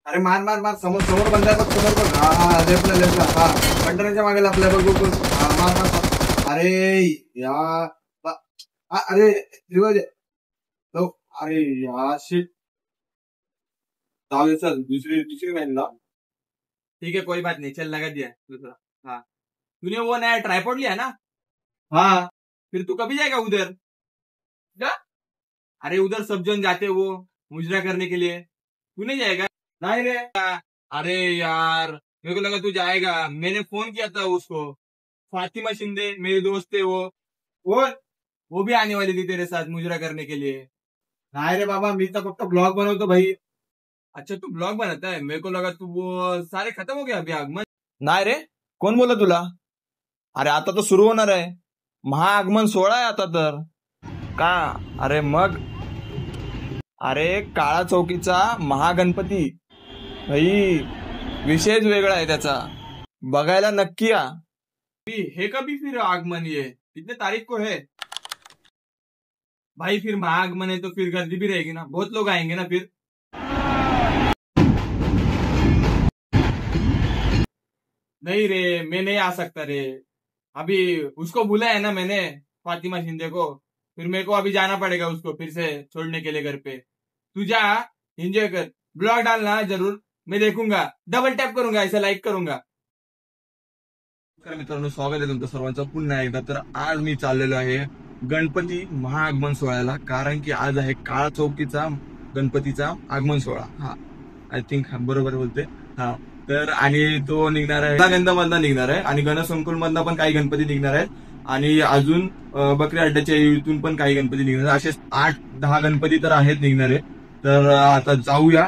अरे मार मार मार, समोर समोर बंद आहे बघ, समोर बघ. हा लेफ्टला लेफ्टला, हा कंटेनरच्या मागे आपल्या बघ बघ बघ. हा मार मार मार. अरे या अरे रिवाज तो. अरे यार शिट. जाऊ दे, चल दुसरी दुसरी मॅन ना. ठीक है कोई बात नहीं, चल लगा दिया दूसरा. हाँ तूने वो नया ट्राइपॉड लिया ना. हाँ फिर तू कभी जाएगा उधर क्या. अरे उधर सब जन जाते वो मुजरा करने के लिए, तू नहीं जाएगा. नहीं रे. अरे यार मेरे को लगा तू जाएगा, मैंने फोन किया था उसको. फातिमा शिंदे मेरे दोस्त थे वो भी आने वाली थी तेरे साथ मुजरा करने के लिए. नहीं रे बाबा, मी तर फक्त ब्लॉग बनवतो भाई. अच्छा तू ब्लॉग बनाता है, मेरे को लगा तू वो सारे खत्म हो गया अभी आगमन. नाही रे, कोण बोलला तुला. अरे आता तर सुरू होणार आहे, महाआगमन सोहळा आहे आता तर. का अरे मग, अरे काळा चौकीचा महागणपती भाई, विषयच वेगळा आहे त्याचा, बघायला नक्की या. है कभी फिर आगमन, ये कितने तारीख को है भाई. फिर महाआगमन है तो फिर गर्दी भी रहेगी ना, बहुत लोग आएंगे ना फिर. नहीं रे, मैं नहीं आ सकता रे. अभी उसको बुलाया है ना मैंने, फातिमा शिंदे को. फिर मेरे को अभी जाना पड़ेगा उसको फिर से छोड़ने के लिए घर पे. तू जा, एंजॉय कर, ब्लॉग डालना जरूर, मैं देखूंगा, डबल टॅप करूंगा, ऐसा लाईक करूंगा. मित्रांनो स्वागत आहे तुमचं सर्वांचं पुन्हा एकदा. तर आज मी चाललेलो आहे गणपती महाआगमन सोहळ्याला, कारण की आज आहे काळा चौकीचा गणपतीचा आगमन सोहळा. हा आय थिंक बरोबर बोलते. हा तर आणि तो निघणार आहे गंधामधनं निघणार आहे, आणि गणसंकुल मधनं पण काही गणपती निघणार आहेत, आणि अजून बकरी अड्ड्याच्या इथून पण काही गणपती निघणार. असे 8-10 गणपती तर आहेत निघणारे. तर आता जाऊया,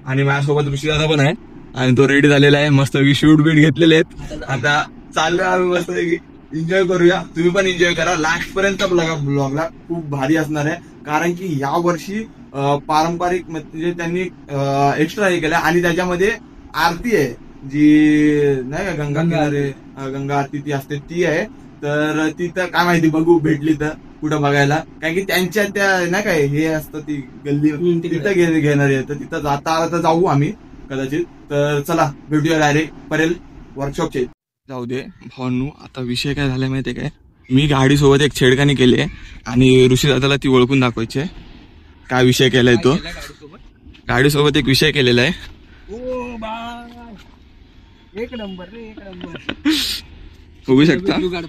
आणि माझ्यासोबत ऋषीदादा पण आहे, आणि तो रेडी झालेला आहे, मस्तपैकी शूट बीट घेतलेले आहेत. आता चाललोय आम्ही मस्तपैकी, एन्जॉय करूया. तुम्ही पण एन्जॉय करा, लास्ट पर्यंत ब्लॉगला खूप भारी असणार आहे. कारण की या वर्षी पारंपरिक म्हणजे त्यांनी एक्स्ट्रा हे केलं, आणि त्याच्यामध्ये आरती आहे जी नाही का, गंगा किनारे गंगा आरती ती असते ती आहे. तर तिथं काय माहिती, बघू भेटली तर कुठं बघायला, कारण की त्यांच्या त्या नाही काय हे असतं ती गल्ली तिथं घेणार आहे. तर तिथं जाता आला तर जाऊ आम्ही कदाचित. तर चला भेटूया डायरेक्ट परेल वर्कशॉपचे. जाऊ दे भावांनो, आता विषय काय झालाय माहितीये काय, मी गाडीसोबत एक छेडखानी केली आहे, आणि ऋषीदादाला ती ओळखून दाखवायची आहे. काय विषय केलाय तो, गाडीसोबत एक विषय केलेला आहे. एक नंबर रे, एक नंबर. बघू शकता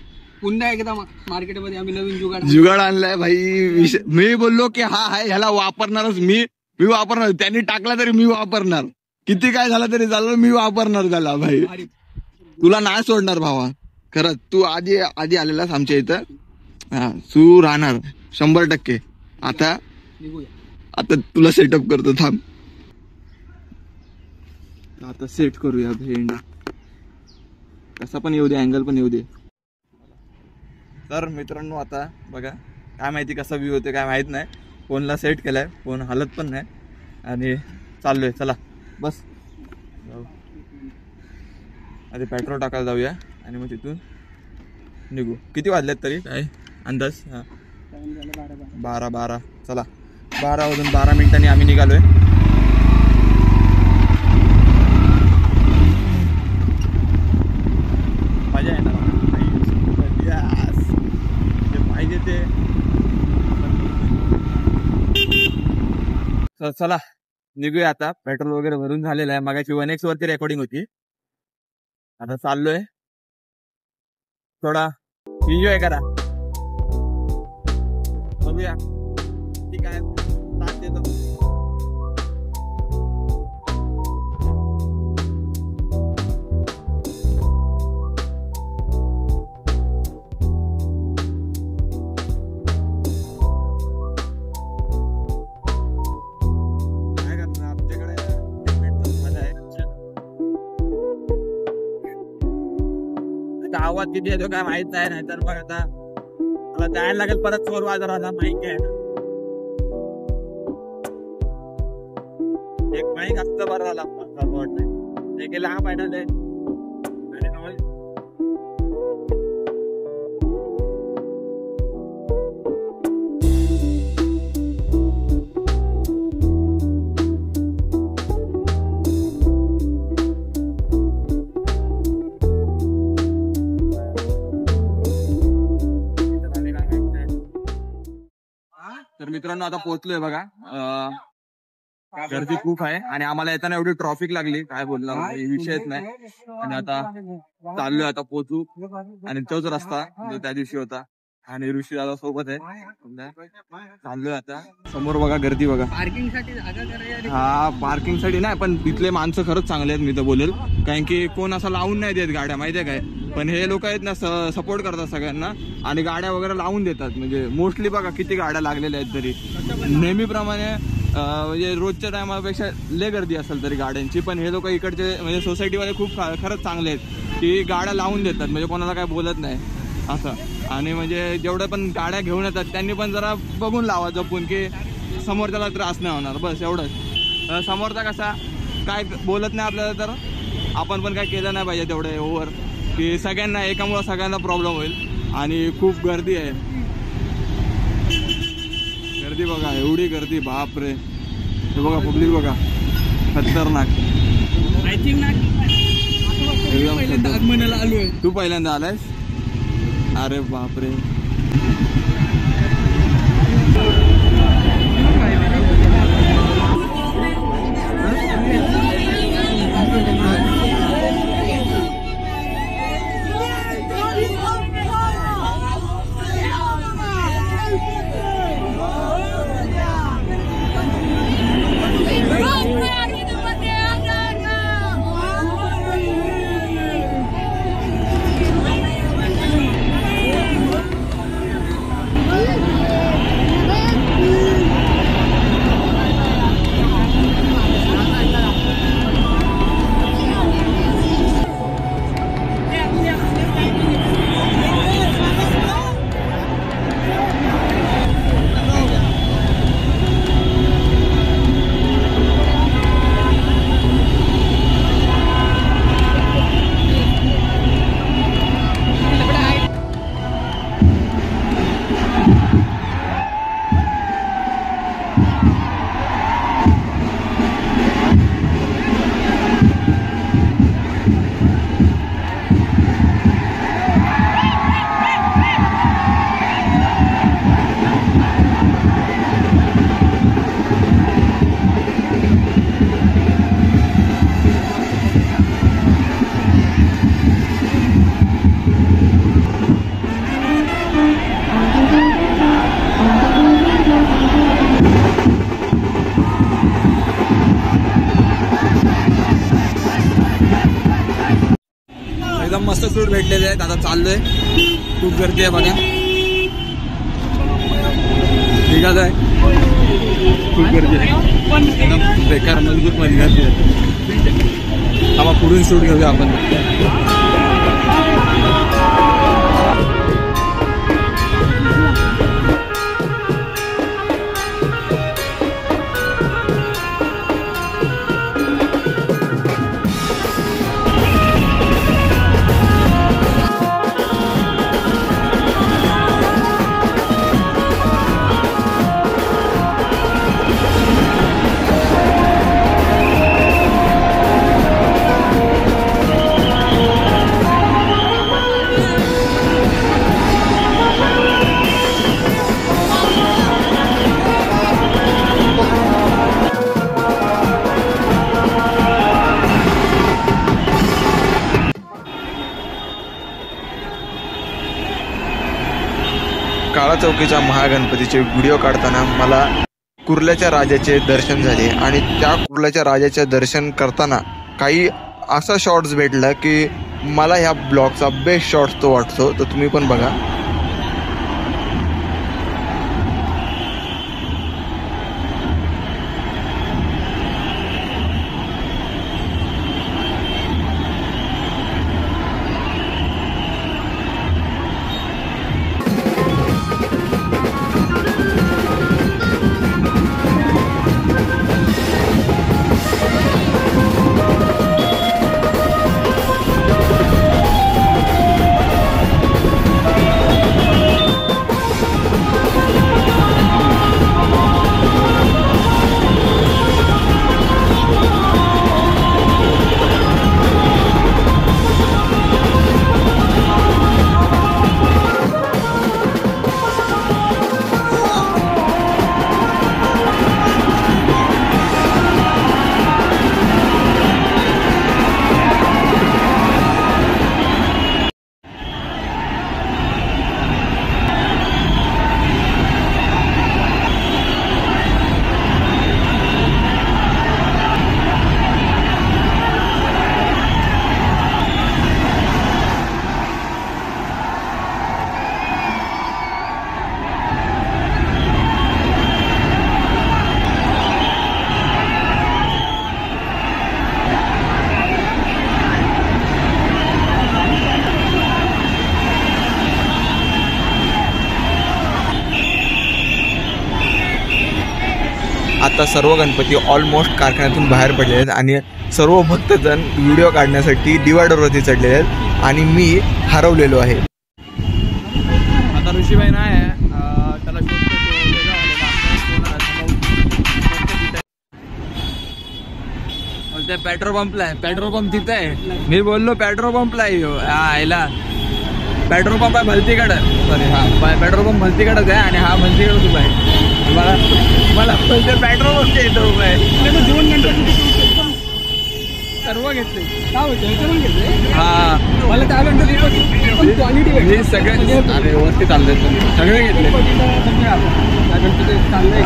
पुन्हा एकदा मार्केटमध्ये आम्ही नवीन जुगाड आणलाय भाई. मी बोललो की हा आहे, ह्याला वापरणारच मी वापरणार, त्यांनी टाकला तरी मी वापरणार, किती काय झालं तरी चाललं, मी वापरणार त्याला भाई. तुला नाही सोडणार भावा, खरंच. तू आधी आलेलास आमच्या इथं, हा तू राहणार 100%. आता तुला सेटअप करतो, थांब. आता सेट करूया भेंड, कसा पण येऊ दे, अँगल पण येऊ दे. तर मित्रांनो आता बघा, काय माहिती कसा व्ह्यू होते काय माहित नाही. फोनला सेट केलाय, फोन हालत पण नाही, आणि चाललोय. चला बस जाऊ, आधी पेट्रोल टाकायला जाऊया, आणि मग तिथून निघू. किती वाजलेत तरी काय अंदाज. हा 12. चला 12 वाजून 12 मिनिटांनी आम्ही निघालोय. मजा येणार पाहिजे ते. चला निघूया आता, पेट्रोल वगैरे भरून झालेलं आहे. मगाची 1x वरती रेकॉर्डिंग होती, आता चाललोय. थोडा एन्जॉय करा, बघूया ठीक आहे, साथ देतो. आवाज किती येतो काय माहित नाही, नाहीतर बघ आता मला जायला लागेल परत 4 वाजता, माहिती आहे ना. एक माईक असतं बरं झालं वाटतंय, ते गेलं हा पाहिजे. आता पोहोचलोय बघा. गर्दी खूप आहे आणि आम्हाला येताना एवढी ट्रॉफिक लागली काय बोलणार विषयच नाही. आणि आता चाललोय आता पोहोचू आणि तोच रस्ता जो त्या दिवशी होता आणि ऋषी दादा सोबत आहे. चाललोय आता. समोर बघा गर्दी बघा. पार्किंग साठी जागा करायला. हा पार्किंग साठी नाही पण तिथले माणसं खरंच चांगले आहेत मी तर बोलेल. कारण की कोण असं लावून नाही देत गाड्या माहितीये काय. पण हे लोक आहेत ना सपोर्ट करतात सगळ्यांना आणि गाड्या वगैरे लावून देतात. म्हणजे मोस्टली बघा किती गाड्या लागलेल्या आहेत तरी नेहमीप्रमाणे म्हणजे रोजच्या टायमापेक्षा लय गर्दी असेल तरी गाड्यांची. पण हे लोक इकडचे म्हणजे सोसायटीवाले खूप खरंच चांगले आहेत की गाड्या लावून देतात म्हणजे कोणाला काय बोलत नाही असं. आणि म्हणजे जेवढ्या पण गाड्या घेऊन येतात त्यांनी पण जरा बघून लावा जपून की समोरच्याला त्रास नाही होणार बस एवढंच. समोरचा कसा काय बोलत नाही आपल्याला तर आपण पण काय केलं नाही पाहिजे तेवढे ओव्हर की सगळ्यांना एकामुळं सगळ्यांना प्रॉब्लेम होईल. आणि खूप गर्दी आहे. गर्दी बघा एवढी गर्दी बापरे. हे बघा पब्लिक बघा खतरनाक एकदम. आगमनाला आलोय. तू पहिल्यांदा आलायस. अरे बापरे. एकदम मस्त फ्रूट भेटलेले आहेत. आता चाललोय. खूप गर्दी आहे बघा. ठीक आहे खूप गर्दी आहे एकदम बेकार मजबूत मध्ये गर्दी आहे. आम्हाला पुढून शूट घेऊया आपण. काळा चौकीच्या महागणपतीचे व्हिडिओ काढताना मला कुर्ल्याच्या राजाचे दर्शन झाले आणि त्या कुर्ल्याच्या राजाचे दर्शन करताना काही असा शॉट्स भेटला की मला ह्या ब्लॉगचा बेस्ट शॉट्स तो वाटतो. तर तुम्ही पण बघा. आता सर्व गणपती ऑलमोस्ट कारखान्यातून बाहेर पडले आहेत आणि सर्व भक्तजण व्हिडिओ काढण्यासाठी डिवायडरवरती चढलेले आहेत आणि मी हरवलेलो आहे. आता ऋषीबाई नाही आहे, त्याला शोधतो पेट्रोल पंपला आहे. पेट्रोल पंप तिथे आहे. मी बोललो पेट्रोल पंपला आहे. याला पेट्रोल पंप आहे भलतीकडं. सॉरी, हा पेट्रोल पंप भलतीकडंच आहे आणि हा भलतीकडंच उभा आहे. मला बोलते पेट्रोल पंप येतो उभा आहे. 2 गणपती सर्व घेतले. काय होतं पण घेतले. हा मला काय गणपती क्वालिटी सगळे अरे व्यवस्थित चालले सगळे घेतले. गणपती चाललंय.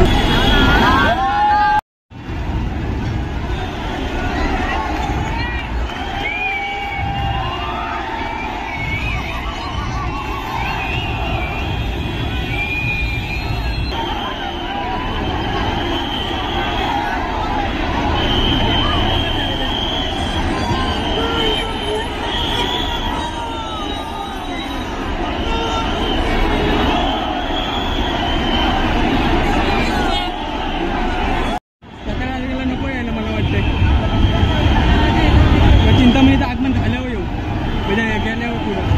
चिंतामणीचं आगमन झाल्यावर येऊ गेल्यावर पुढं.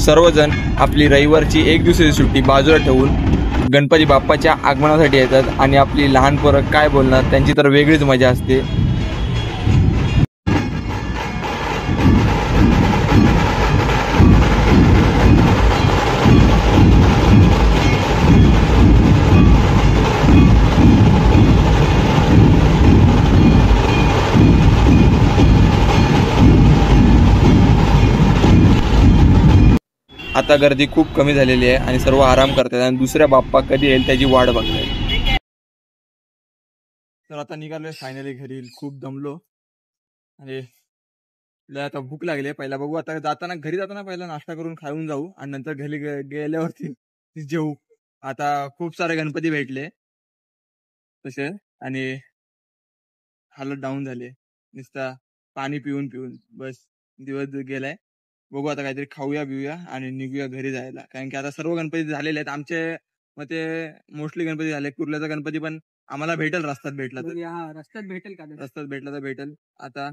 सर्वजण आपली रविवारची एक दिवसाची सुट्टी बाजूला ठेवून गणपती बाप्पाच्या आगमनासाठी येतात आणि आपली लहान पोरं काय बोलणार, त्यांची तर वेगळीच मजा असते. आता गर्दी खूप कमी झालेली आहे आणि सर्व आराम करतात आणि दुसऱ्या बाप्पा कधी येईल त्याची वाट बघतात. तर आता निघालोय फायनली घरी. खूप दमलो आणि आता भूक लागली. पहिला बघू आता जाताना, घरी जाताना पहिला नाश्ता करून खाऊन जाऊ आणि नंतर घरी गेल्यावरती जेवू. आता खूप सारे गणपती भेटले तसे आणि हालत डाऊन झाले. नुसता पाणी पिऊन पिऊन बस दिवस गेलाय. बघू आता काहीतरी खाऊया बिऊया आणि निघूया घरी जायला. कारण की आता सर्व गणपती झालेले आहेत आमचे. मग ते मोस्टली गणपती झाले. कुर्ल्याचा गणपती पण आम्हाला भेटेल रस्त्यात भेटला तर. रस्त्यात भेटेल का? रस्त्यात भेटला तर भेटेल. आता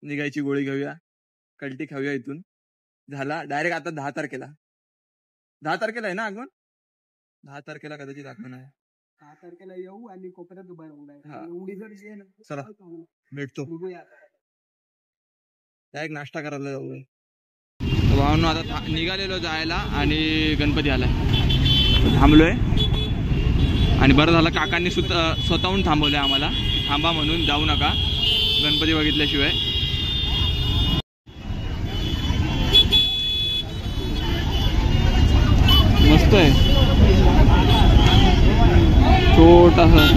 निघायची गोळी घेऊया, कल्टी खाऊया इथून. झाला डायरेक्ट आता 10 तारखेला. 10 तारखेला आहे ना आगमन? 10 तारखेला कदाचित आगमन आहे. 10 तारखेला येऊ आणि कोपऱ्यात उभा हा. राहू. उडी जर चला भेटतो. डायरेक्ट नाश्ता करायला जाऊया. भावांनो आता निघालेलो जायला आणि गणपती आलाय. थांबलोय आणि बरं झालं काकांनी स्वतःहून थांबवलंय आम्हाला. थांबा म्हणून, जाऊ नका गणपती बघितल्याशिवाय. मस्त आहे छोटासा.